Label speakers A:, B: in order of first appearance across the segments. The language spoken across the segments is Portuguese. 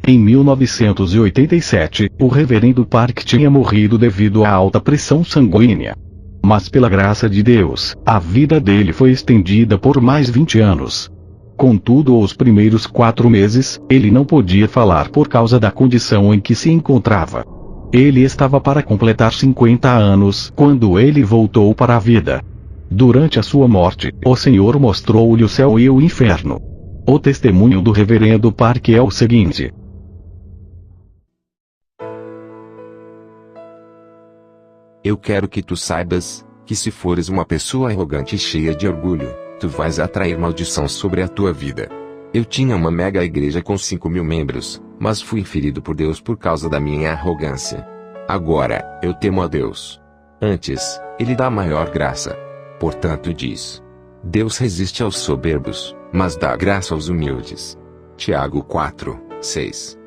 A: Em 1987, o reverendo Park tinha morrido devido à alta pressão sanguínea. Mas pela graça de Deus, a vida dele foi estendida por mais 20 anos. Contudo, os primeiros 4 meses, ele não podia falar por causa da condição em que se encontrava. Ele estava para completar 50 anos quando ele voltou para a vida. Durante a sua morte, o Senhor mostrou-lhe o céu e o inferno. O testemunho do reverendo Park é o seguinte:
B: Eu quero que tu saibas, que se fores uma pessoa arrogante e cheia de orgulho, tu vais atrair maldição sobre a tua vida. Eu tinha uma mega igreja com 5.000 membros, mas fui ferido por Deus por causa da minha arrogância. Agora, eu temo a Deus. Antes, Ele dá maior graça. Portanto diz: Deus resiste aos soberbos, mas dá graça aos humildes. Tiago 4, 6.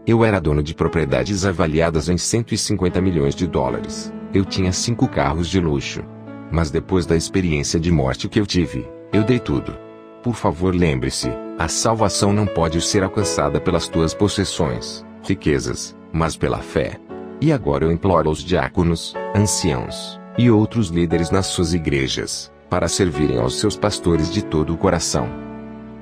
B: Eu era dono de propriedades avaliadas em 150 milhões de dólares. Eu tinha 5 carros de luxo. Mas depois da experiência de morte que eu tive, eu dei tudo. Por favor, lembre-se, a salvação não pode ser alcançada pelas tuas possessões, riquezas, mas pela fé. E agora eu imploro aos diáconos, anciãos, e outros líderes nas suas igrejas, para servirem aos seus pastores de todo o coração.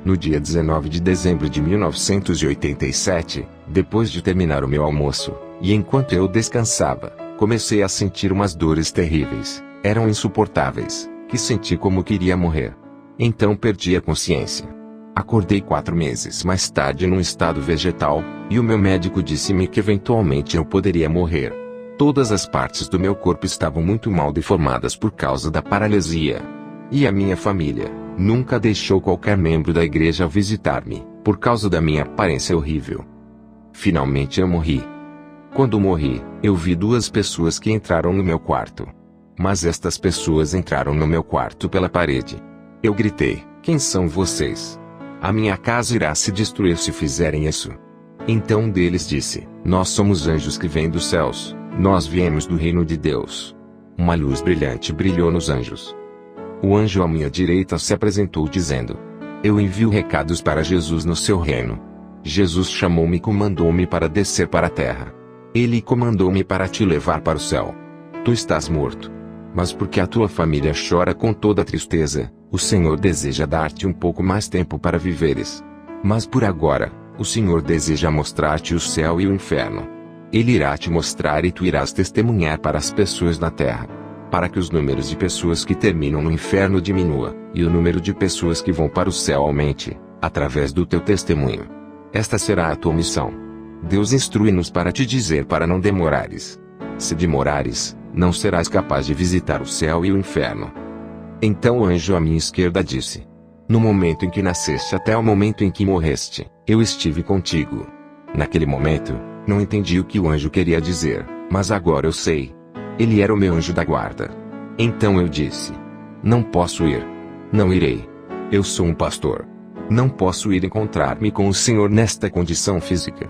B: No dia 19 de dezembro de 1987, depois de terminar o meu almoço, e enquanto eu descansava, comecei a sentir umas dores terríveis, eram insuportáveis, que senti como queria morrer. Então perdi a consciência. Acordei 4 meses mais tarde num estado vegetal, e o meu médico disse-me que eventualmente eu poderia morrer. Todas as partes do meu corpo estavam muito mal deformadas por causa da paralisia. E a minha família nunca deixou qualquer membro da igreja visitar-me, por causa da minha aparência horrível. Finalmente eu morri. Quando morri, eu vi 2 pessoas que entraram no meu quarto. Mas estas pessoas entraram no meu quarto pela parede. Eu gritei: quem são vocês? A minha casa irá se destruir se fizerem isso. Então um deles disse: nós somos anjos que vêm dos céus, nós viemos do reino de Deus. Uma luz brilhante brilhou nos anjos. O anjo à minha direita se apresentou dizendo: eu envio recados para Jesus no seu reino. Jesus chamou-me e comandou-me para descer para a terra. Ele comandou-me para te levar para o céu. Tu estás morto. Mas porque a tua família chora com toda tristeza, o Senhor deseja dar-te um pouco mais tempo para viveres. Mas por agora, o Senhor deseja mostrar-te o céu e o inferno. Ele irá te mostrar e tu irás testemunhar para as pessoas na terra. Para que os números de pessoas que terminam no inferno diminua, e o número de pessoas que vão para o céu aumente, através do teu testemunho. Esta será a tua missão. Deus instrui-nos para te dizer para não demorares. Se demorares, não serás capaz de visitar o céu e o inferno. Então o anjo à minha esquerda disse: no momento em que nasceste até o momento em que morreste, eu estive contigo. Naquele momento, não entendi o que o anjo queria dizer, mas agora eu sei. Ele era o meu anjo da guarda. Então eu disse: não posso ir. Não irei. Eu sou um pastor. Não posso ir encontrar-me com o Senhor nesta condição física.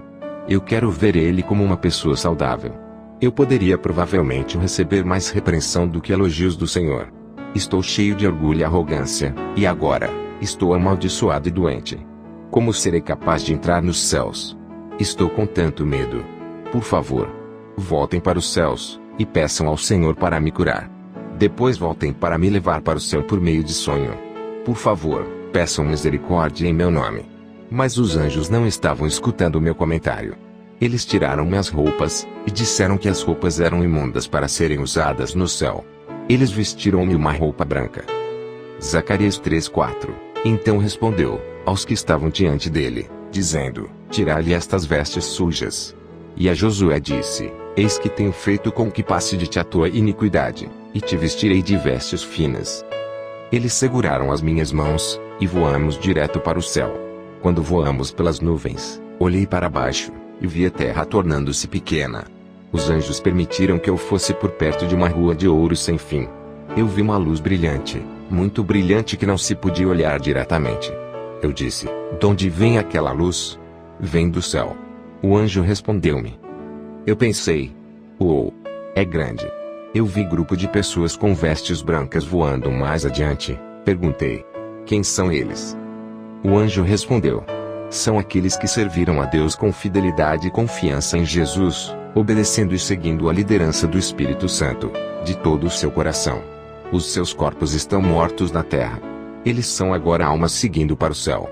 B: Eu quero ver Ele como uma pessoa saudável. Eu poderia provavelmente receber mais repreensão do que elogios do Senhor. Estou cheio de orgulho e arrogância, e agora, estou amaldiçoado e doente. Como serei capaz de entrar nos céus? Estou com tanto medo. Por favor, voltem para os céus, e peçam ao Senhor para me curar. Depois voltem para me levar para o céu por meio de sonho. Por favor, peçam misericórdia em meu nome. Mas os anjos não estavam escutando o meu comentário. Eles tiraram minhas roupas, e disseram que as roupas eram imundas para serem usadas no céu. Eles vestiram-me uma roupa branca. Zacarias 3:4. Então respondeu aos que estavam diante dele, dizendo: tirai-lhe estas vestes sujas. E a Josué disse: eis que tenho feito com que passe de ti a tua iniquidade, e te vestirei de vestes finas. Eles seguraram as minhas mãos, e voamos direto para o céu. Quando voamos pelas nuvens, olhei para baixo, e vi a terra tornando-se pequena. Os anjos permitiram que eu fosse por perto de uma rua de ouro sem fim. Eu vi uma luz brilhante, muito brilhante que não se podia olhar diretamente. Eu disse: de onde vem aquela luz? Vem do céu. O anjo respondeu-me. Eu pensei: uou, é grande. Eu vi grupo de pessoas com vestes brancas voando mais adiante. Perguntei: quem são eles? O anjo respondeu: São aqueles que serviram a Deus com fidelidade e confiança em Jesus, obedecendo e seguindo a liderança do Espírito Santo, de todo o seu coração. Os seus corpos estão mortos na terra. Eles são agora almas seguindo para o céu.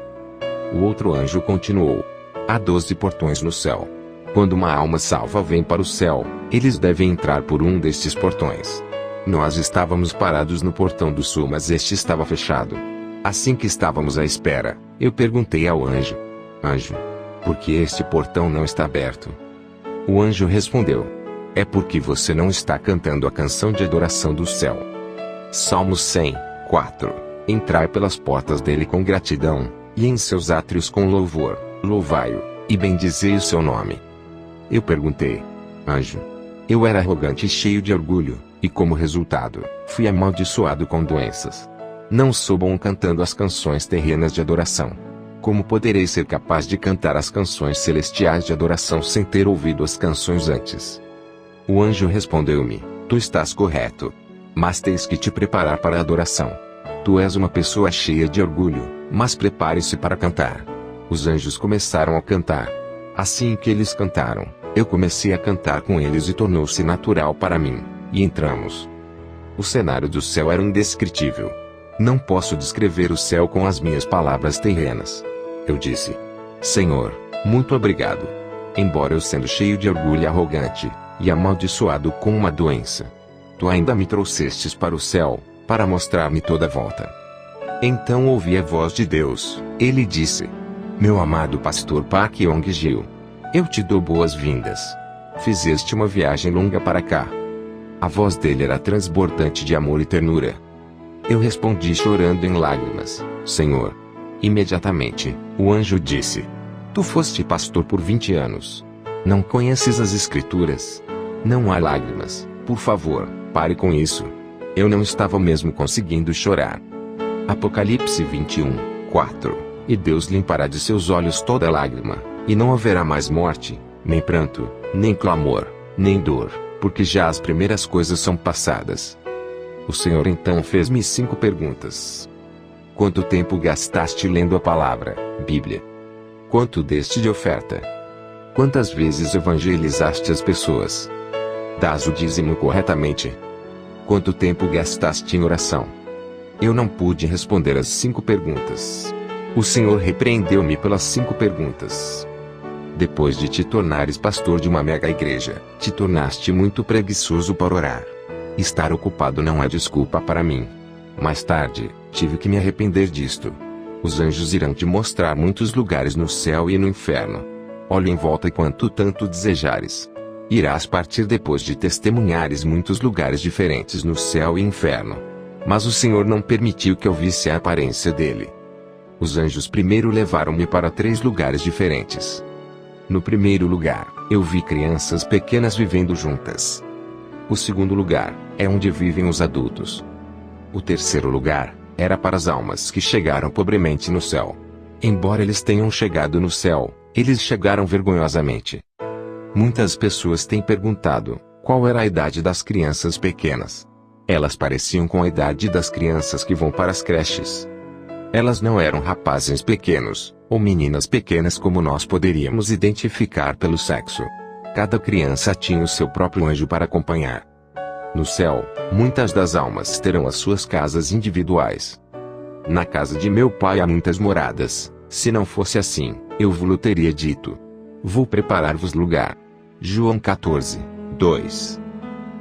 B: O outro anjo continuou: há 12 portões no céu. Quando uma alma salva vem para o céu, eles devem entrar por um destes portões. Nós estávamos parados no portão do sul, mas este estava fechado. Assim que estávamos à espera, eu perguntei ao anjo: Anjo, por que este portão não está aberto? O anjo respondeu: é porque você não está cantando a canção de adoração do céu. Salmos 100, 4. Entrai pelas portas dele com gratidão, e em seus átrios com louvor, louvai-o, e bendizei o seu nome. Eu perguntei: Anjo, eu era arrogante e cheio de orgulho, e como resultado, fui amaldiçoado com doenças. Não sou bom cantando as canções terrenas de adoração. Como poderei ser capaz de cantar as canções celestiais de adoração sem ter ouvido as canções antes? O anjo respondeu-me: tu estás correto. Mas tens que te preparar para a adoração. Tu és uma pessoa cheia de orgulho, mas prepare-se para cantar. Os anjos começaram a cantar. Assim que eles cantaram, eu comecei a cantar com eles e tornou-se natural para mim, e entramos. O cenário do céu era indescritível. Não posso descrever o céu com as minhas palavras terrenas. Eu disse: Senhor, muito obrigado. Embora eu sendo cheio de orgulho e arrogante, e amaldiçoado com uma doença, tu ainda me trouxestes para o céu, para mostrar-me toda a volta. Então ouvi a voz de Deus. Ele disse: meu amado pastor Park Yong-gil, eu te dou boas-vindas. Fizeste uma viagem longa para cá. A voz dele era transbordante de amor e ternura. Eu respondi chorando em lágrimas: Senhor. Imediatamente, o anjo disse: tu foste pastor por 20 anos. Não conheces as Escrituras? Não há lágrimas, por favor, pare com isso. Eu não estava mesmo conseguindo chorar. Apocalipse 21, 4. E Deus limpará de seus olhos toda lágrima, e não haverá mais morte, nem pranto, nem clamor, nem dor, porque já as primeiras coisas são passadas. O Senhor então fez-me 5 perguntas. Quanto tempo gastaste lendo a palavra, Bíblia? Quanto deste de oferta? Quantas vezes evangelizaste as pessoas? Dás o dízimo corretamente? Quanto tempo gastaste em oração? Eu não pude responder as 5 perguntas. O Senhor repreendeu-me pelas 5 perguntas. Depois de te tornares pastor de uma mega igreja, te tornaste muito preguiçoso para orar. Estar ocupado não é desculpa para mim. Mais tarde, tive que me arrepender disto. Os anjos irão te mostrar muitos lugares no céu e no inferno. Olhe em volta quanto tanto desejares. Irás partir depois de testemunhares muitos lugares diferentes no céu e inferno. Mas o Senhor não permitiu que eu visse a aparência dele. Os anjos primeiro levaram-me para 3 lugares diferentes. No primeiro lugar, eu vi crianças pequenas vivendo juntas. O segundo lugar é onde vivem os adultos. O terceiro lugar era para as almas que chegaram pobremente no céu. Embora eles tenham chegado no céu, eles chegaram vergonhosamente. Muitas pessoas têm perguntado qual era a idade das crianças pequenas. Elas pareciam com a idade das crianças que vão para as creches. Elas não eram rapazes pequenos, ou meninas pequenas como nós poderíamos identificar pelo sexo. Cada criança tinha o seu próprio anjo para acompanhar. No céu, muitas das almas terão as suas casas individuais. Na casa de meu pai há muitas moradas. Se não fosse assim, eu vos teria dito: vou preparar-vos lugar. João 14, 2.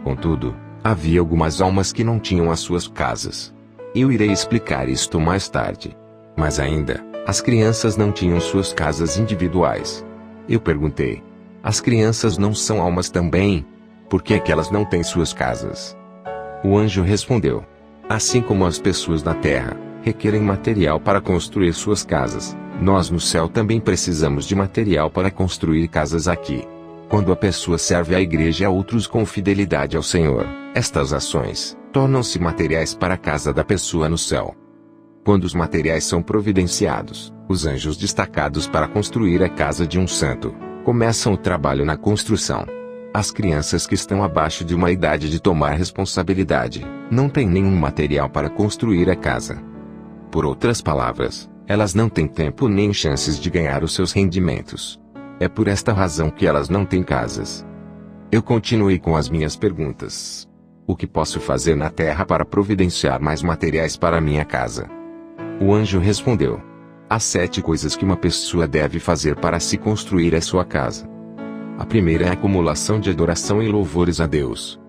B: Contudo, havia algumas almas que não tinham as suas casas. Eu irei explicar isto mais tarde. Mas ainda, as crianças não tinham suas casas individuais. Eu perguntei: as crianças não são almas também? Por que é que elas não têm suas casas? O anjo respondeu: assim como as pessoas na terra requerem material para construir suas casas, nós no céu também precisamos de material para construir casas aqui. Quando a pessoa serve à igreja e a outros com fidelidade ao Senhor, estas ações tornam-se materiais para a casa da pessoa no céu. Quando os materiais são providenciados, os anjos destacados para construir a casa de um santo começam o trabalho na construção. As crianças que estão abaixo de uma idade de tomar responsabilidade não têm nenhum material para construir a casa. Por outras palavras, Elas não têm tempo nem chances de ganhar os seus rendimentos. É por esta razão que elas não têm casas. Eu continuei com as minhas perguntas. O que posso fazer na terra para providenciar mais materiais para minha casa? O anjo respondeu: há 7 coisas que uma pessoa deve fazer para se construir a sua casa. A primeira é a acumulação de adoração e louvores a Deus.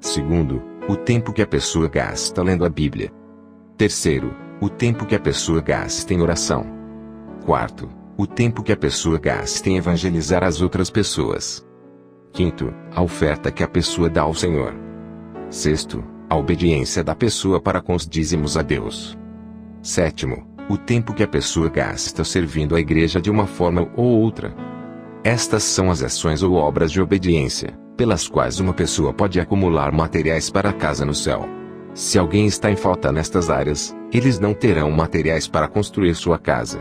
B: Segundo, o tempo que a pessoa gasta lendo a Bíblia. Terceiro, o tempo que a pessoa gasta em oração. Quarto, o tempo que a pessoa gasta em evangelizar as outras pessoas. Quinto, a oferta que a pessoa dá ao Senhor. Sexto, a obediência da pessoa para com os dízimos a Deus. Sétimo, o tempo que a pessoa gasta servindo a igreja de uma forma ou outra. Estas são as ações ou obras de obediência, pelas quais uma pessoa pode acumular materiais para a casa no céu. Se alguém está em falta nestas áreas, eles não terão materiais para construir sua casa.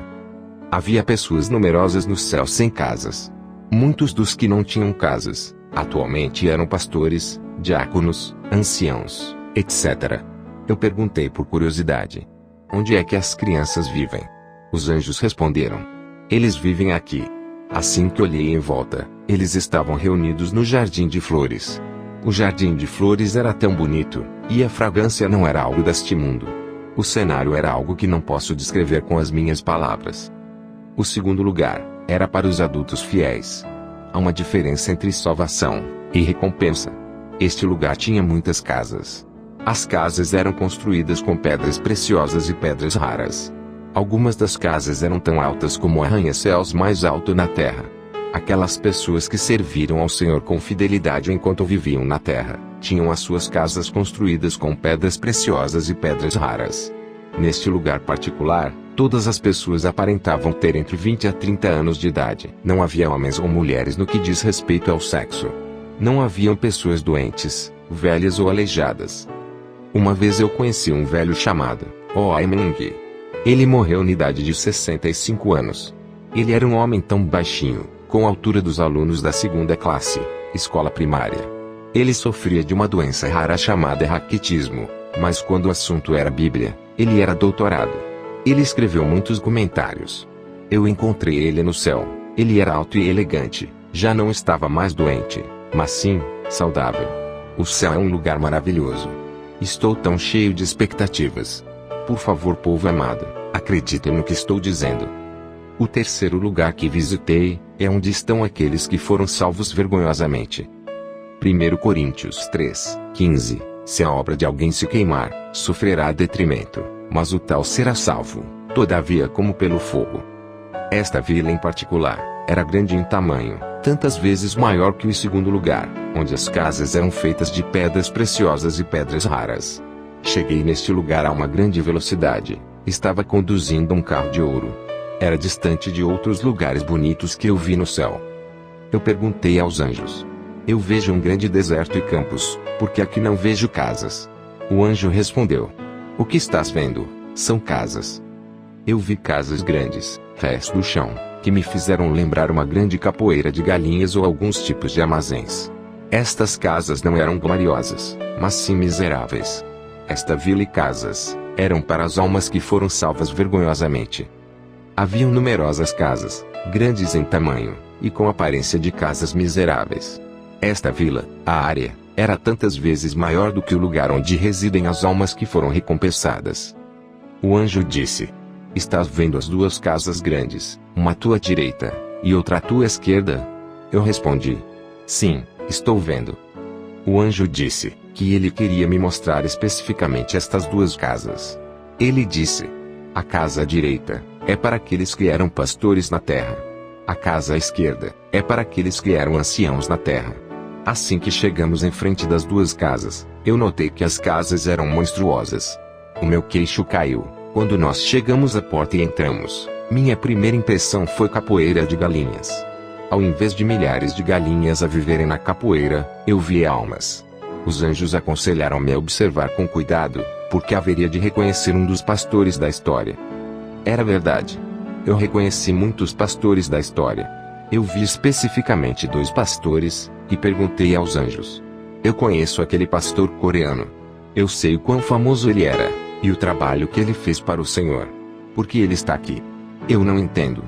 B: Havia pessoas numerosas no céu sem casas. Muitos dos que não tinham casas, atualmente eram pastores, diáconos, anciãos, etc. Eu perguntei por curiosidade: onde é que as crianças vivem? Os anjos responderam: eles vivem aqui. Assim que olhei em volta, eles estavam reunidos no jardim de flores. O jardim de flores era tão bonito, e a fragrância não era algo deste mundo. O cenário era algo que não posso descrever com as minhas palavras. O segundo lugar era para os adultos fiéis. Há uma diferença entre salvação e recompensa. Este lugar tinha muitas casas. As casas eram construídas com pedras preciosas e pedras raras. Algumas das casas eram tão altas como o arranha-céus mais alto na terra. Aquelas pessoas que serviram ao Senhor com fidelidade enquanto viviam na terra, tinham as suas casas construídas com pedras preciosas e pedras raras. Neste lugar particular, todas as pessoas aparentavam ter entre 20 a 30 anos de idade. Não havia homens ou mulheres no que diz respeito ao sexo. Não haviam pessoas doentes, velhas ou aleijadas. Uma vez eu conheci um velho chamado Oimeng. Ele morreu na idade de 65 anos. Ele era um homem tão baixinho, com a altura dos alunos da 2ª classe, escola primária. Ele sofria de uma doença rara chamada raquitismo, mas quando o assunto era Bíblia, ele era doutorado. Ele escreveu muitos comentários. Eu encontrei ele no céu. Ele era alto e elegante, já não estava mais doente, mas sim, saudável. O céu é um lugar maravilhoso. Estou tão cheio de expectativas. Por favor, povo amado, acreditem no que estou dizendo. O terceiro lugar que visitei é onde estão aqueles que foram salvos vergonhosamente. 1 Coríntios 3:15. Se a obra de alguém se queimar, sofrerá detrimento, mas o tal será salvo, todavia como pelo fogo. Esta vila em particular era grande em tamanho, tantas vezes maior que o segundo lugar, onde as casas eram feitas de pedras preciosas e pedras raras. Cheguei neste lugar a uma grande velocidade. Estava conduzindo um carro de ouro. Era distante de outros lugares bonitos que eu vi no céu. Eu perguntei aos anjos: eu vejo um grande deserto e campos, porque aqui não vejo casas. O anjo respondeu: o que estás vendo são casas. Eu vi casas grandes, rés do chão, que me fizeram lembrar uma grande capoeira de galinhas ou alguns tipos de armazéns. Estas casas não eram gloriosas, mas sim miseráveis. Esta vila e casas eram para as almas que foram salvas vergonhosamente. Haviam numerosas casas, grandes em tamanho, e com aparência de casas miseráveis. Esta vila, a área, era tantas vezes maior do que o lugar onde residem as almas que foram recompensadas. O anjo disse: estás vendo as 2 casas grandes, uma à tua direita, e outra à tua esquerda? Eu respondi: sim, estou vendo. O anjo disse que ele queria me mostrar especificamente estas 2 casas. Ele disse: a casa à direita é para aqueles que eram pastores na terra. A casa à esquerda é para aqueles que eram anciãos na terra. Assim que chegamos em frente das 2 casas, eu notei que as casas eram monstruosas. O meu queixo caiu quando nós chegamos à porta e entramos. Minha primeira impressão foi capoeira de galinhas. Ao invés de milhares de galinhas a viverem na capoeira, eu vi almas. Os anjos aconselharam-me a observar com cuidado, porque haveria de reconhecer um dos pastores da história. Era verdade. Eu reconheci muitos pastores da história. Eu vi especificamente 2 pastores, e perguntei aos anjos: eu conheço aquele pastor coreano. Eu sei o quão famoso ele era, e o trabalho que ele fez para o Senhor. Por que ele está aqui? Eu não entendo.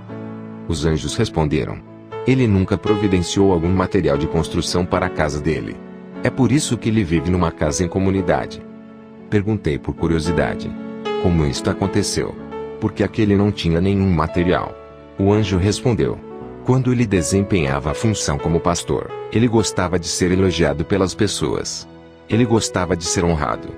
B: Os anjos responderam: ele nunca providenciou algum material de construção para a casa dele. É por isso que ele vive numa casa em comunidade. Perguntei por curiosidade: como isto aconteceu? Porque aquele não tinha nenhum material. O anjo respondeu: quando ele desempenhava a função como pastor, ele gostava de ser elogiado pelas pessoas. Ele gostava de ser honrado.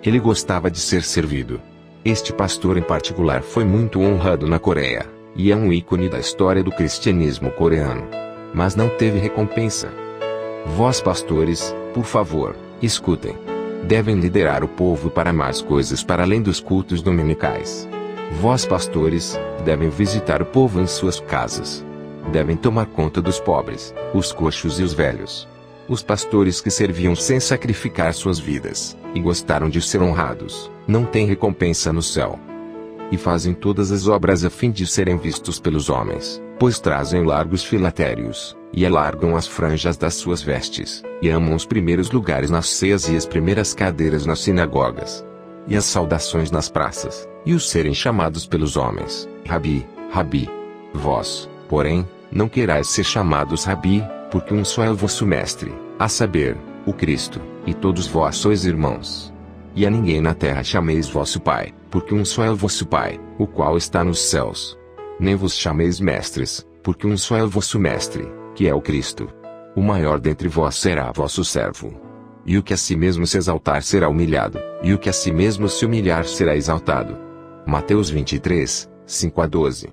B: Ele gostava de ser servido. Este pastor em particular foi muito honrado na Coreia, e é um ícone da história do cristianismo coreano. Mas não teve recompensa. Vós pastores, por favor, escutem. Devem liderar o povo para mais coisas para além dos cultos dominicais. Vós pastores, devem visitar o povo em suas casas. Devem tomar conta dos pobres, os coxos e os velhos. Os pastores que serviam sem sacrificar suas vidas, e gostaram de ser honrados, não têm recompensa no céu. E fazem todas as obras a fim de serem vistos pelos homens, pois trazem largos filatérios, e alargam as franjas das suas vestes, e amam os primeiros lugares nas ceias e as primeiras cadeiras nas sinagogas, e as saudações nas praças, e os serem chamados pelos homens, Rabi, Rabi. Vós, porém, não querais ser chamados Rabi, porque um só é o vosso mestre, a saber, o Cristo, e todos vós sois irmãos. E a ninguém na terra chameis vosso Pai, porque um só é o vosso Pai, o qual está nos céus. Nem vos chameis mestres, porque um só é o vosso mestre, que é o Cristo. O maior dentre vós será vosso servo. E o que a si mesmo se exaltar será humilhado, e o que a si mesmo se humilhar será exaltado. Mateus 23, 5-12.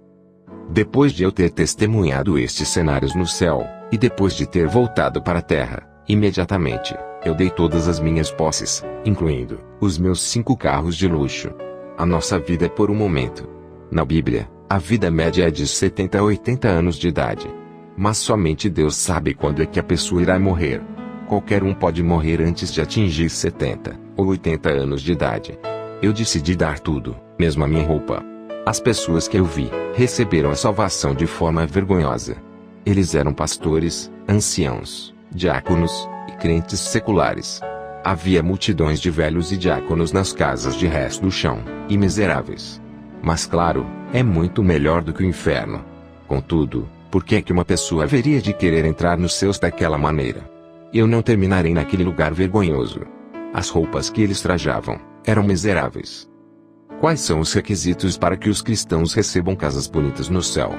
B: Depois de eu ter testemunhado estes cenários no céu, e depois de ter voltado para a terra, imediatamente, eu dei todas as minhas posses, incluindo os meus 5 carros de luxo. A nossa vida é por um momento. Na Bíblia, a vida média é de 70 a 80 anos de idade. Mas somente Deus sabe quando é que a pessoa irá morrer. Qualquer um pode morrer antes de atingir 70 ou 80 anos de idade. Eu decidi dar tudo, mesmo a minha roupa. As pessoas que eu vi, receberam a salvação de forma vergonhosa. Eles eram pastores, anciãos, diáconos, e crentes seculares. Havia multidões de velhos e diáconos nas casas de resto do chão, e miseráveis. Mas claro, é muito melhor do que o inferno. Contudo, por que é que uma pessoa haveria de querer entrar nos céus daquela maneira? Eu não terminarei naquele lugar vergonhoso. As roupas que eles trajavam, eram miseráveis. Quais são os requisitos para que os cristãos recebam casas bonitas no céu?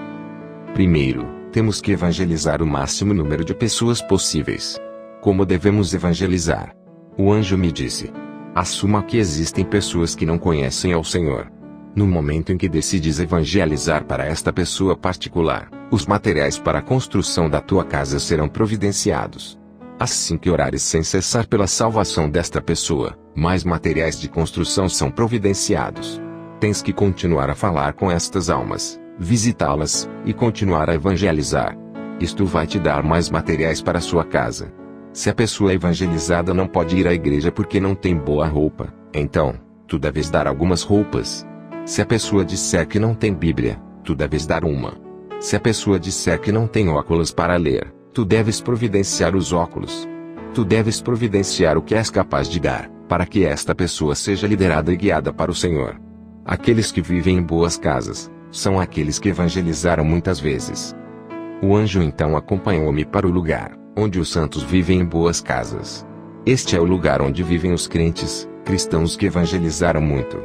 B: Primeiro, temos que evangelizar o máximo número de pessoas possíveis. Como devemos evangelizar? O anjo me disse: assuma que existem pessoas que não conhecem ao Senhor. No momento em que decides evangelizar para esta pessoa particular, os materiais para a construção da tua casa serão providenciados. Assim que orares sem cessar pela salvação desta pessoa, mais materiais de construção são providenciados. Tens que continuar a falar com estas almas, visitá-las, e continuar a evangelizar. Isto vai te dar mais materiais para a sua casa. Se a pessoa evangelizada não pode ir à igreja porque não tem boa roupa, então, tu deves dar algumas roupas. Se a pessoa disser que não tem Bíblia, tu deves dar uma. Se a pessoa disser que não tem óculos para ler, tu deves providenciar os óculos. Tu deves providenciar o que és capaz de dar, para que esta pessoa seja liderada e guiada para o Senhor. Aqueles que vivem em boas casas, são aqueles que evangelizaram muitas vezes. O anjo então acompanhou-me para o lugar, onde os santos vivem em boas casas. Este é o lugar onde vivem os crentes, cristãos que evangelizaram muito.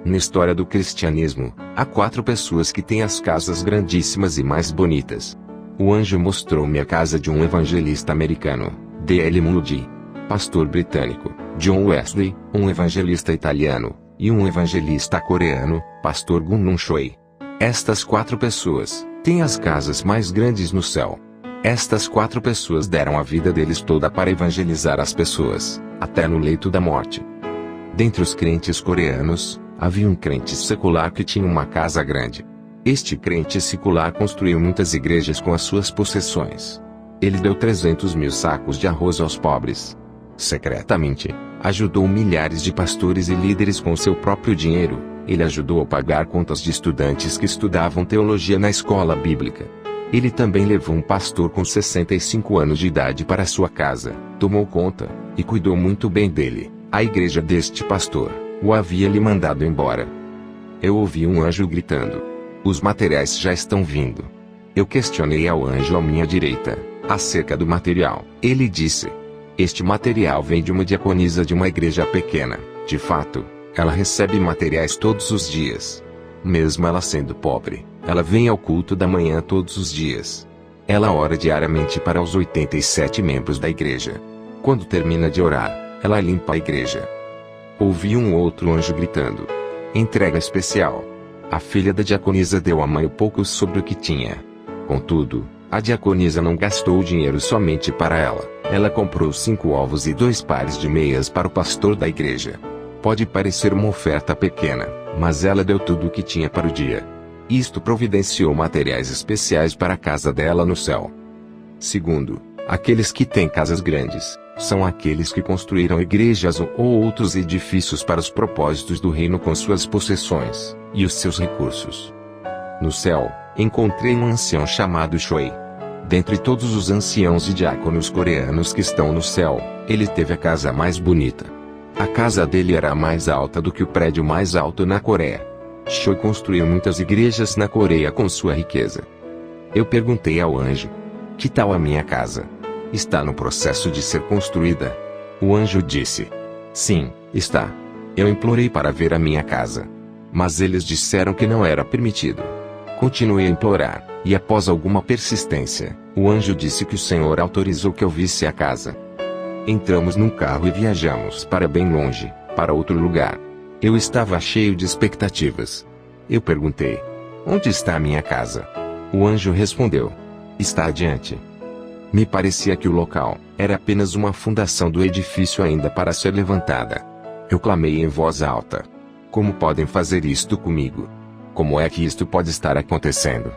B: Na história do cristianismo, há 4 pessoas que têm as casas grandíssimas e mais bonitas. O anjo mostrou-me a casa de um evangelista americano, D.L. Moody, pastor britânico, John Wesley, um evangelista italiano, e um evangelista coreano, pastor Gun Choi. Estas 4 pessoas têm as casas mais grandes no céu. Estas 4 pessoas deram a vida deles toda para evangelizar as pessoas, até no leito da morte. Dentre os crentes coreanos, havia um crente secular que tinha uma casa grande. Este crente secular construiu muitas igrejas com as suas possessões. Ele deu 300 mil sacos de arroz aos pobres. Secretamente, ajudou milhares de pastores e líderes com seu próprio dinheiro. Ele ajudou a pagar contas de estudantes que estudavam teologia na escola bíblica. Ele também levou um pastor com 65 anos de idade para sua casa, tomou conta, e cuidou muito bem dele. A igreja deste pastor o havia lhe mandado embora. Eu ouvi um anjo gritando: os materiais já estão vindo. Eu questionei ao anjo à minha direita acerca do material. Ele disse: este material vem de uma diaconisa de uma igreja pequena. De fato, ela recebe materiais todos os dias. Mesmo ela sendo pobre, ela vem ao culto da manhã todos os dias. Ela ora diariamente para os 87 membros da igreja. Quando termina de orar, ela limpa a igreja. Ouvi um outro anjo gritando: entrega especial. A filha da diaconisa deu à mãe pouco sobre o que tinha. Contudo, a diaconisa não gastou o dinheiro somente para ela. Ela comprou 5 ovos e 2 pares de meias para o pastor da igreja. Pode parecer uma oferta pequena, mas ela deu tudo o que tinha para o dia. Isto providenciou materiais especiais para a casa dela no céu. Segundo, aqueles que têm casas grandes, são aqueles que construíram igrejas ou outros edifícios para os propósitos do reino com suas possessões e os seus recursos. No céu, encontrei um ancião chamado Choi. Dentre todos os anciãos e diáconos coreanos que estão no céu, ele teve a casa mais bonita. A casa dele era mais alta do que o prédio mais alto na Coreia. Choi construiu muitas igrejas na Coreia com sua riqueza. Eu perguntei ao anjo: que tal a minha casa? Está no processo de ser construída? O anjo disse: sim, está. Eu implorei para ver a minha casa, mas eles disseram que não era permitido. Continuei a implorar, e após alguma persistência, o anjo disse que o Senhor autorizou que eu visse a casa. Entramos num carro e viajamos para bem longe, para outro lugar. Eu estava cheio de expectativas. Eu perguntei: onde está a minha casa? O anjo respondeu: está adiante. Me parecia que o local era apenas uma fundação do edifício ainda para ser levantada. Eu clamei em voz alta: como podem fazer isto comigo? Como é que isto pode estar acontecendo?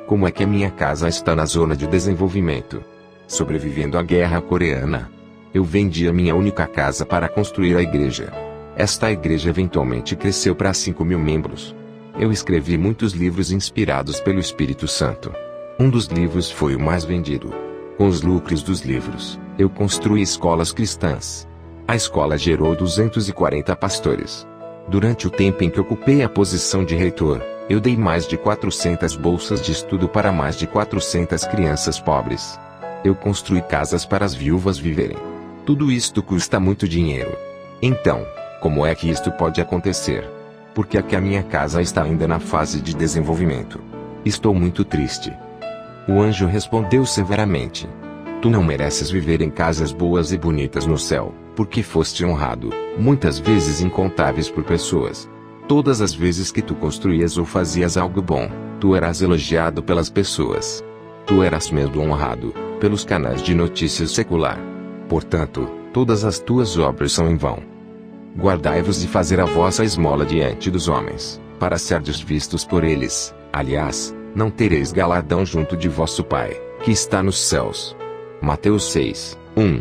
B: Como é que a minha casa está na zona de desenvolvimento? Sobrevivendo à guerra coreana. Eu vendi a minha única casa para construir a igreja. Esta igreja eventualmente cresceu para 5.000 membros. Eu escrevi muitos livros inspirados pelo Espírito Santo. Um dos livros foi o mais vendido. Com os lucros dos livros, eu construí escolas cristãs. A escola gerou 240 pastores. Durante o tempo em que ocupei a posição de reitor, eu dei mais de 400 bolsas de estudo para mais de 400 crianças pobres. Eu construí casas para as viúvas viverem. Tudo isto custa muito dinheiro. Então, como é que isto pode acontecer? Porque aqui a minha casa está ainda na fase de desenvolvimento. Estou muito triste. O anjo respondeu severamente: tu não mereces viver em casas boas e bonitas no céu, porque foste honrado, muitas vezes incontáveis por pessoas. Todas as vezes que tu construías ou fazias algo bom, tu eras elogiado pelas pessoas. Tu eras mesmo honrado pelos canais de notícias secular. Portanto, todas as tuas obras são em vão. Guardai-vos de fazer a vossa esmola diante dos homens, para serdes vistos por eles. Aliás, não tereis galardão junto de vosso Pai, que está nos céus. Mateus 6, 1.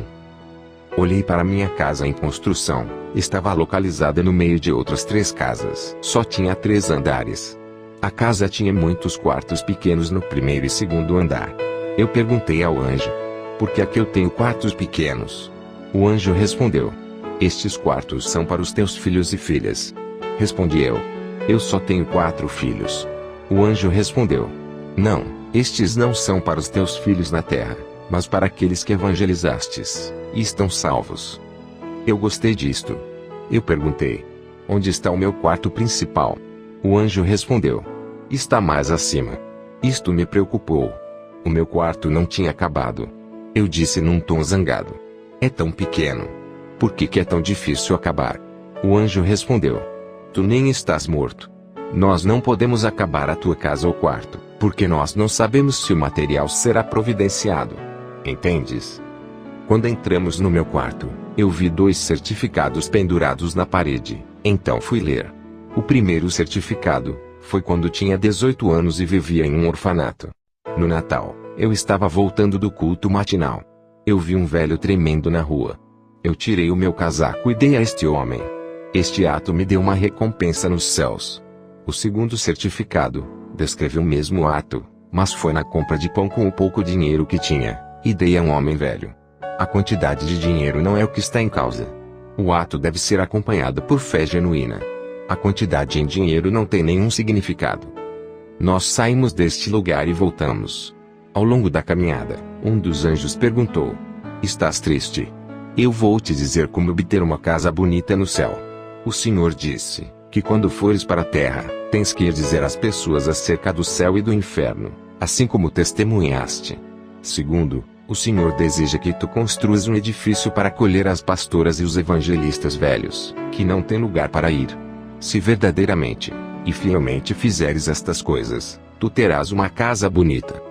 B: Olhei para minha casa em construção. Estava localizada no meio de outras 3 casas. Só tinha 3 andares. A casa tinha muitos quartos pequenos no primeiro e segundo andar. Eu perguntei ao anjo: por que aqui eu tenho quartos pequenos? O anjo respondeu: estes quartos são para os teus filhos e filhas. Respondi eu: eu só tenho 4 filhos. O anjo respondeu: não, estes não são para os teus filhos na terra, mas para aqueles que evangelizastes, e estão salvos. Eu gostei disto. Eu perguntei: onde está o meu quarto principal? O anjo respondeu: está mais acima. Isto me preocupou. O meu quarto não tinha acabado. Eu disse num tom zangado: é tão pequeno. Por que é tão difícil acabar? O anjo respondeu: tu nem estás morto. Nós não podemos acabar a tua casa ou quarto, porque nós não sabemos se o material será providenciado. Entendes? Quando entramos no meu quarto, eu vi 2 certificados pendurados na parede. Então fui ler. O primeiro certificado foi quando tinha 18 anos e vivia em um orfanato. No Natal, eu estava voltando do culto matinal. Eu vi um velho tremendo na rua. Eu tirei o meu casaco e dei a este homem. Este ato me deu uma recompensa nos céus. O segundo certificado descreve o mesmo ato, mas foi na compra de pão com o pouco dinheiro que tinha, e dei a um homem velho. A quantidade de dinheiro não é o que está em causa. O ato deve ser acompanhado por fé genuína. A quantidade em dinheiro não tem nenhum significado. Nós saímos deste lugar e voltamos. Ao longo da caminhada, um dos anjos perguntou: estás triste? Eu vou te dizer como obter uma casa bonita no céu. O Senhor disse que quando fores para a terra, tens que ir dizer às pessoas acerca do céu e do inferno, assim como testemunhaste. Segundo, o Senhor deseja que tu construas um edifício para acolher as pastoras e os evangelistas velhos, que não têm lugar para ir. Se verdadeiramente e fielmente fizeres estas coisas, tu terás uma casa bonita.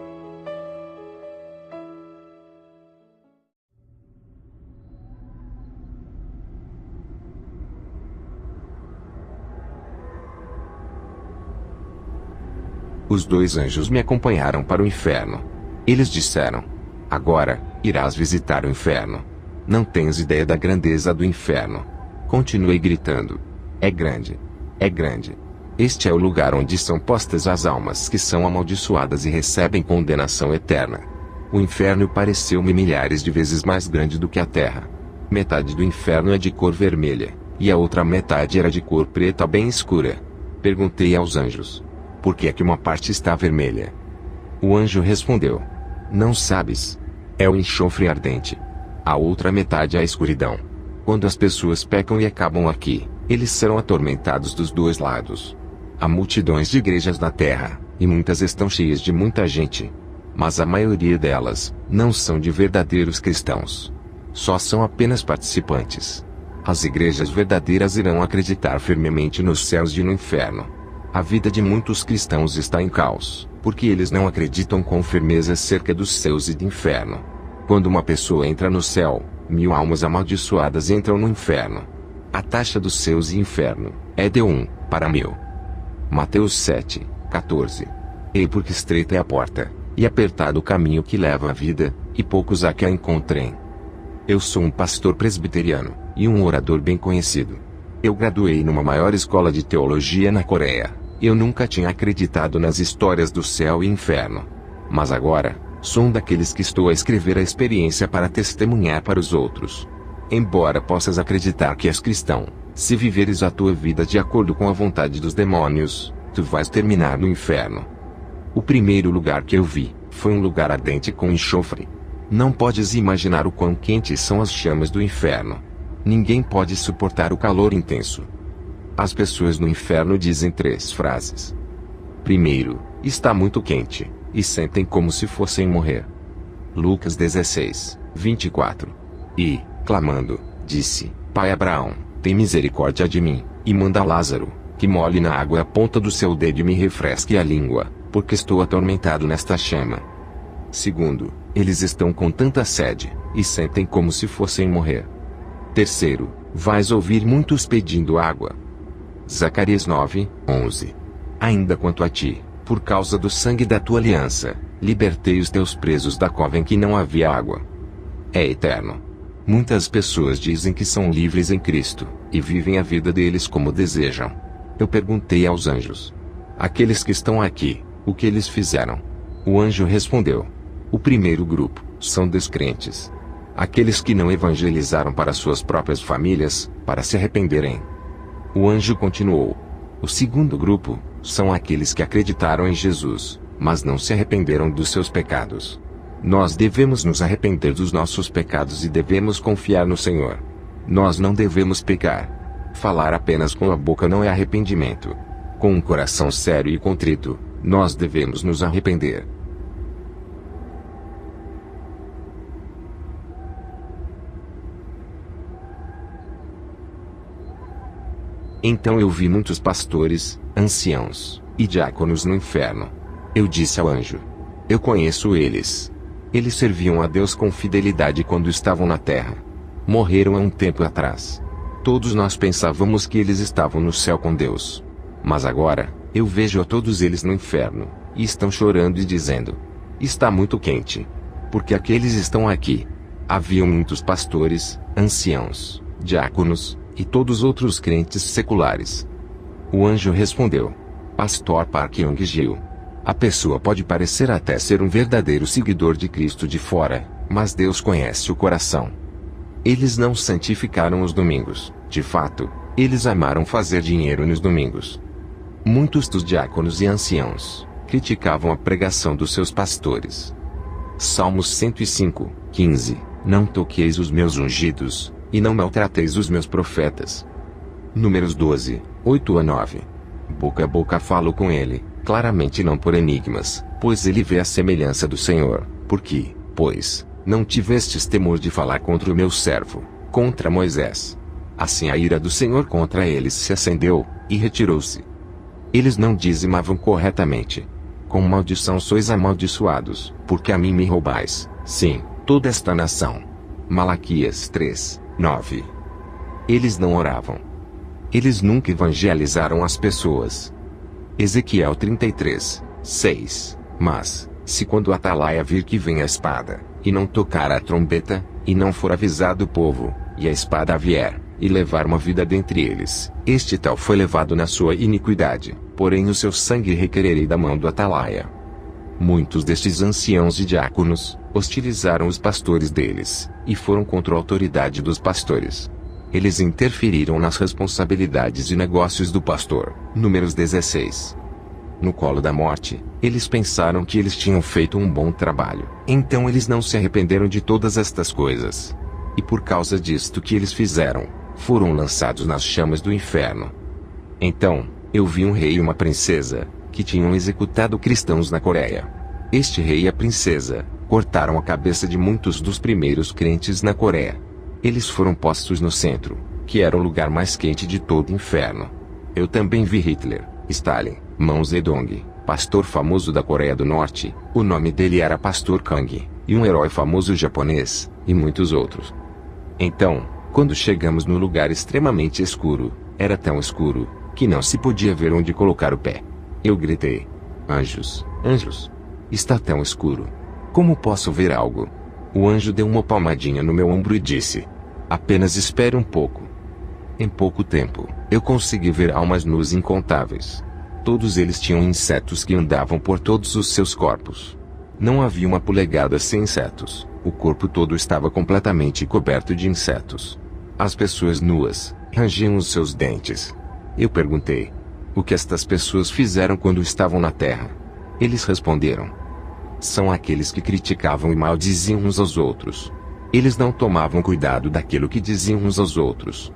B: Os dois anjos me acompanharam para o inferno. Eles disseram: agora, irás visitar o inferno. Não tens ideia da grandeza do inferno. Continuei gritando: é grande. É grande. Este é o lugar onde são postas as almas que são amaldiçoadas e recebem condenação eterna. O inferno pareceu-me milhares de vezes mais grande do que a terra. Metade do inferno é de cor vermelha, e a outra metade era de cor preta bem escura. Perguntei aos anjos: por que é que uma parte está vermelha? O anjo respondeu: não sabes. É o enxofre ardente. A outra metade é a escuridão. Quando as pessoas pecam e acabam aqui, eles serão atormentados dos dois lados. Há multidões de igrejas na terra, e muitas estão cheias de muita gente. Mas a maioria delas não são de verdadeiros cristãos. Só são apenas participantes. As igrejas verdadeiras irão acreditar firmemente nos céus e no inferno. A vida de muitos cristãos está em caos, porque eles não acreditam com firmeza acerca dos céus e do inferno. Quando uma pessoa entra no céu, 1000 almas amaldiçoadas entram no inferno. A taxa dos céus e inferno é de 1 para 1000. Mateus 7:14. Ei, porque estreita é a porta, e apertado o caminho que leva à vida, e poucos há que a encontrem. Eu sou um pastor presbiteriano, e um orador bem conhecido. Eu graduei numa maior escola de teologia na Coreia. Eu nunca tinha acreditado nas histórias do céu e inferno. Mas agora, sou um daqueles que estou a escrever a experiência para testemunhar para os outros. Embora possas acreditar que és cristão, se viveres a tua vida de acordo com a vontade dos demônios, tu vais terminar no inferno. O primeiro lugar que eu vi foi um lugar ardente com enxofre. Não podes imaginar o quão quentes são as chamas do inferno. Ninguém pode suportar o calor intenso. As pessoas no inferno dizem 3 frases. Primeiro, está muito quente, e sentem como se fossem morrer. Lucas 16:24. E, clamando, disse: Pai Abraão, tem misericórdia de mim, e manda Lázaro, que molhe na água a ponta do seu dedo e me refresque a língua, porque estou atormentado nesta chama. Segundo, eles estão com tanta sede, e sentem como se fossem morrer. Terceiro, vais ouvir muitos pedindo água. Zacarias 9:11. Ainda quanto a ti, por causa do sangue da tua aliança, libertei os teus presos da cova em que não havia água. É eterno. Muitas pessoas dizem que são livres em Cristo, e vivem a vida deles como desejam. Eu perguntei aos anjos: aqueles que estão aqui, o que eles fizeram? O anjo respondeu: o primeiro grupo são descrentes. Aqueles que não evangelizaram para suas próprias famílias, para se arrependerem. O anjo continuou: o segundo grupo são aqueles que acreditaram em Jesus, mas não se arrependeram dos seus pecados. Nós devemos nos arrepender dos nossos pecados e devemos confiar no Senhor. Nós não devemos pecar. Falar apenas com a boca não é arrependimento. Com um coração sério e contrito, nós devemos nos arrepender. Então eu vi muitos pastores, anciãos e diáconos no inferno. Eu disse ao anjo: eu conheço eles. Eles serviam a Deus com fidelidade quando estavam na terra. Morreram há um tempo atrás. Todos nós pensávamos que eles estavam no céu com Deus. Mas agora, eu vejo a todos eles no inferno, e estão chorando e dizendo: está muito quente. Porque aqueles estão aqui. Haviam muitos pastores, anciãos, diáconos, e todos outros crentes seculares. O anjo respondeu: Pastor Park Young-gil, a pessoa pode parecer até ser um verdadeiro seguidor de Cristo de fora, mas Deus conhece o coração. Eles não santificaram os domingos, de fato. Eles amaram fazer dinheiro nos domingos. Muitos dos diáconos e anciãos criticavam a pregação dos seus pastores. Salmos 105, 15. Não toqueis os meus ungidos, e não maltrateis os meus profetas. Números 12, 8 a 9. Boca a boca falo com ele, claramente não por enigmas, pois ele vê a semelhança do Senhor. Porque, pois, não tivestes temor de falar contra o meu servo, contra Moisés. Assim a ira do Senhor contra eles se acendeu, e retirou-se. Eles não dizimavam corretamente. Com maldição sois amaldiçoados, porque a mim me roubais, sim, toda esta nação. Malaquias 3, 9. Eles não oravam. Eles nunca evangelizaram as pessoas. Ezequiel 33, 6. Mas, se quando o atalaia vir que vem a espada, e não tocar a trombeta, e não for avisado o povo, e a espada vier, e levar uma vida dentre eles, este tal foi levado na sua iniquidade, porém o seu sangue requererei da mão do atalaia. Muitos destes anciãos e diáconos hostilizaram os pastores deles, e foram contra a autoridade dos pastores. Eles interferiram nas responsabilidades e negócios do pastor. Números 16. No colo da morte, eles pensaram que eles tinham feito um bom trabalho. Então eles não se arrependeram de todas estas coisas. E por causa disto que eles fizeram, foram lançados nas chamas do inferno. Então, eu vi um rei e uma princesa, que tinham executado cristãos na Coreia. Este rei e a princesa cortaram a cabeça de muitos dos primeiros crentes na Coreia. Eles foram postos no centro, que era o lugar mais quente de todo o inferno. Eu também vi Hitler, Stalin, Mao Zedong, pastor famoso da Coreia do Norte, o nome dele era Pastor Kang, e um herói famoso japonês, e muitos outros. Então, quando chegamos no lugar extremamente escuro, era tão escuro, que não se podia ver onde colocar o pé. Eu gritei: anjos, anjos! Está tão escuro. Como posso ver algo? O anjo deu uma palmadinha no meu ombro e disse: apenas espere um pouco. Em pouco tempo, eu consegui ver almas nuas incontáveis. Todos eles tinham insetos que andavam por todos os seus corpos. Não havia uma polegada sem insetos. O corpo todo estava completamente coberto de insetos. As pessoas nuas rangiam os seus dentes. Eu perguntei: o que estas pessoas fizeram quando estavam na terra? Eles responderam: são aqueles que criticavam e maldiziam uns aos outros. Eles não tomavam cuidado daquilo que diziam uns aos outros.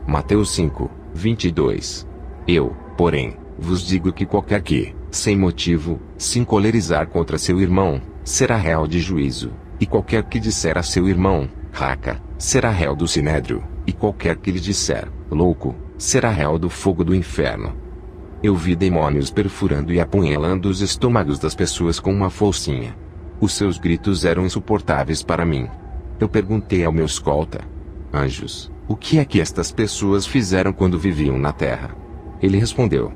B: Mateus 5, 22. Eu, porém, vos digo que qualquer que, sem motivo, se encolerizar contra seu irmão, será réu de juízo, e qualquer que disser a seu irmão, raca, será réu do sinédrio, e qualquer que lhe disser, louco, será réu do fogo do inferno. Eu vi demônios perfurando e apunhalando os estômagos das pessoas com uma foicinha. Os seus gritos eram insuportáveis para mim. Eu perguntei ao meu escolta: anjos, o que é que estas pessoas fizeram quando viviam na terra? Ele respondeu: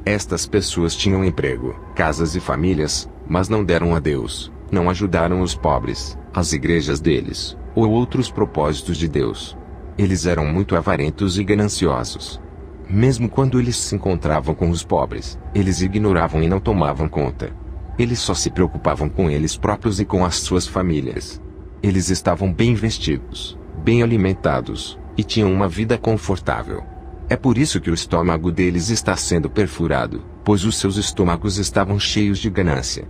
B: estas pessoas tinham emprego, casas e famílias, mas não deram a Deus, não ajudaram os pobres, as igrejas deles, ou outros propósitos de Deus. Eles eram muito avarentos e gananciosos. Mesmo quando eles se encontravam com os pobres, eles ignoravam e não tomavam conta. Eles só se preocupavam com eles próprios e com as suas famílias. Eles estavam bem vestidos, bem alimentados, e tinham uma vida confortável. É por isso que o estômago deles está sendo perfurado, pois os seus estômagos estavam cheios de ganância.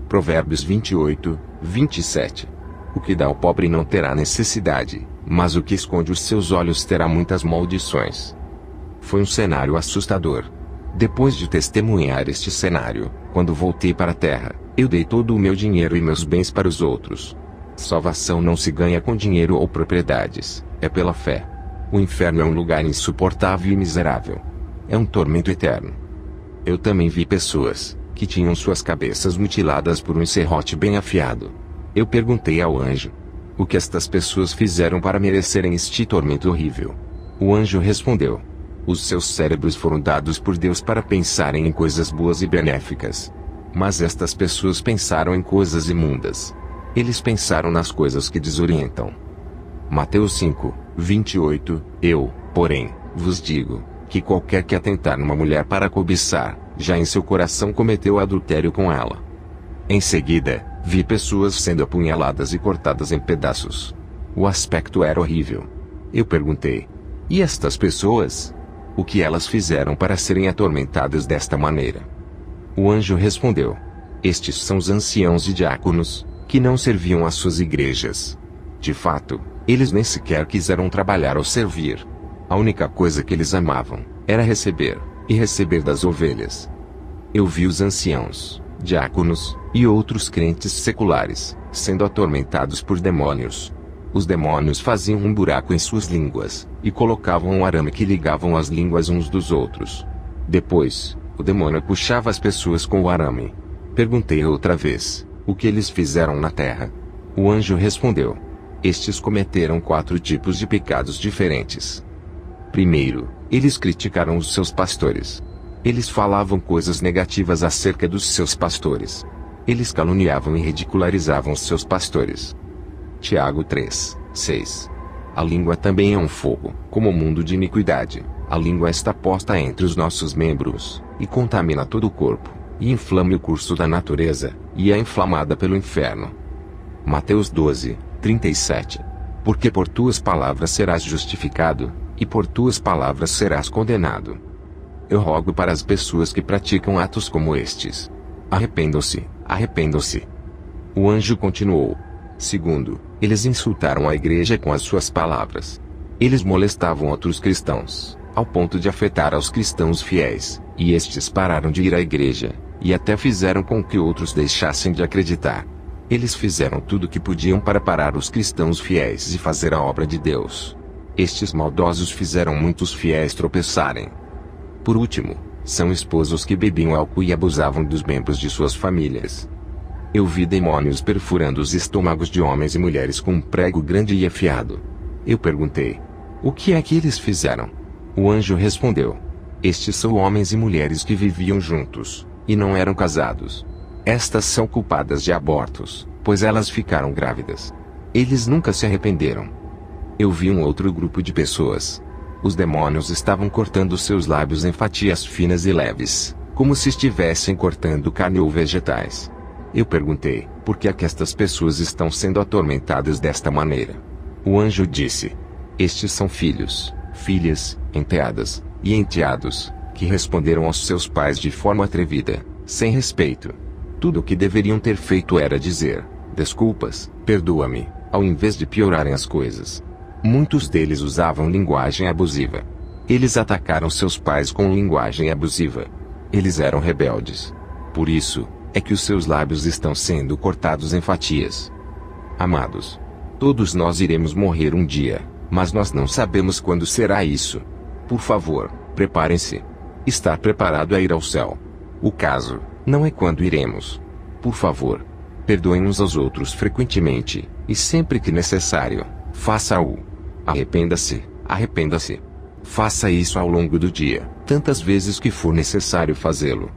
B: Provérbios 28, 27. O que dá ao pobre não terá necessidade, mas o que esconde os seus olhos terá muitas maldições. Foi um cenário assustador. Depois de testemunhar este cenário, quando voltei para a terra, eu dei todo o meu dinheiro e meus bens para os outros. Salvação não se ganha com dinheiro ou propriedades, é pela fé. O inferno é um lugar insuportável e miserável. É um tormento eterno. Eu também vi pessoas que tinham suas cabeças mutiladas por um serrote bem afiado. Eu perguntei ao anjo: o que estas pessoas fizeram para merecerem este tormento horrível? O anjo respondeu: os seus cérebros foram dados por Deus para pensarem em coisas boas e benéficas. Mas estas pessoas pensaram em coisas imundas. Eles pensaram nas coisas que desorientam. Mateus 5, 28. Eu, porém, vos digo, que qualquer que atentar numa mulher para cobiçar, já em seu coração cometeu adultério com ela. Em seguida, vi pessoas sendo apunhaladas e cortadas em pedaços. O aspecto era horrível. Eu perguntei: E estas pessoas? O que elas fizeram para serem atormentadas desta maneira? O anjo respondeu: estes são os anciãos e diáconos, que não serviam às suas igrejas. De fato, eles nem sequer quiseram trabalhar ou servir. A única coisa que eles amavam era receber, e receber das ovelhas. Eu vi os anciãos, diáconos, e outros crentes seculares, sendo atormentados por demônios. Os demônios faziam um buraco em suas línguas, e colocavam um arame que ligavam as línguas uns dos outros. Depois, o demônio puxava as pessoas com o arame. Perguntei outra vez: o que eles fizeram na terra? O anjo respondeu: estes cometeram 4 tipos de pecados diferentes. Primeiro, eles criticaram os seus pastores. Eles falavam coisas negativas acerca dos seus pastores. Eles caluniavam e ridicularizavam os seus pastores. Tiago 3:6. A língua também é um fogo, como o mundo de iniquidade. A língua está posta entre os nossos membros, e contamina todo o corpo, e inflama o curso da natureza, e é inflamada pelo inferno. Mateus 12:37. Porque por tuas palavras serás justificado, e por tuas palavras serás condenado. Eu rogo para as pessoas que praticam atos como estes. Arrependam-se, arrependam-se. O anjo continuou: segundo, eles insultaram a igreja com as suas palavras. Eles molestavam outros cristãos, ao ponto de afetar aos cristãos fiéis, e estes pararam de ir à igreja, e até fizeram com que outros deixassem de acreditar. Eles fizeram tudo o que podiam para parar os cristãos fiéis e fazer a obra de Deus. Estes maldosos fizeram muitos fiéis tropeçarem. Por último, são esposos que bebiam álcool e abusavam dos membros de suas famílias. Eu vi demônios perfurando os estômagos de homens e mulheres com um prego grande e afiado. Eu perguntei: o que é que eles fizeram? O anjo respondeu: estes são homens e mulheres que viviam juntos, e não eram casados. Estas são culpadas de abortos, pois elas ficaram grávidas. Eles nunca se arrependeram. Eu vi um outro grupo de pessoas. Os demônios estavam cortando seus lábios em fatias finas e leves, como se estivessem cortando carne ou vegetais. Eu perguntei: por que é que estas pessoas estão sendo atormentadas desta maneira? O anjo disse: estes são filhos, filhas, enteadas, e enteados, que responderam aos seus pais de forma atrevida, sem respeito. Tudo o que deveriam ter feito era dizer: desculpas, perdoa-me, ao invés de piorarem as coisas. Muitos deles usavam linguagem abusiva. Eles atacaram seus pais com linguagem abusiva. Eles eram rebeldes. Por isso, é que os seus lábios estão sendo cortados em fatias. Amados, todos nós iremos morrer um dia, mas nós não sabemos quando será isso. Por favor, preparem-se. Estar preparado a ir ao céu. O caso não é quando iremos. Por favor, perdoem uns aos outros frequentemente, e sempre que necessário, faça-o. Arrependa-se, arrependa-se. Faça isso ao longo do dia, tantas vezes que for necessário fazê-lo.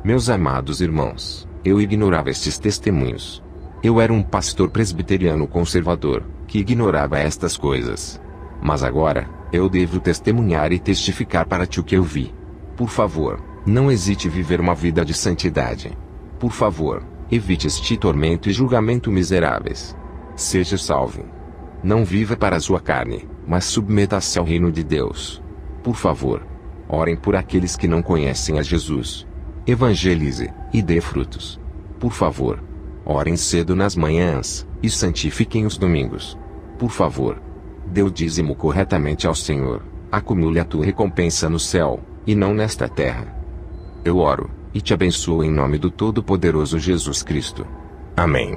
B: Meus amados irmãos, eu ignorava estes testemunhos. Eu era um pastor presbiteriano conservador, que ignorava estas coisas. Mas agora, eu devo testemunhar e testificar para ti o que eu vi. Por favor, não hesite em viver uma vida de santidade. Por favor, evite este tormento e julgamento miseráveis. Seja salvo. Não viva para a sua carne, mas submeta-se ao reino de Deus. Por favor, orem por aqueles que não conhecem a Jesus. Evangelize, e dê frutos. Por favor, orem cedo nas manhãs, e santifiquem os domingos. Por favor, dê o dízimo corretamente ao Senhor. Acumule a tua recompensa no céu, e não nesta terra. Eu oro, e te abençoo em nome do Todo-Poderoso Jesus Cristo. Amém.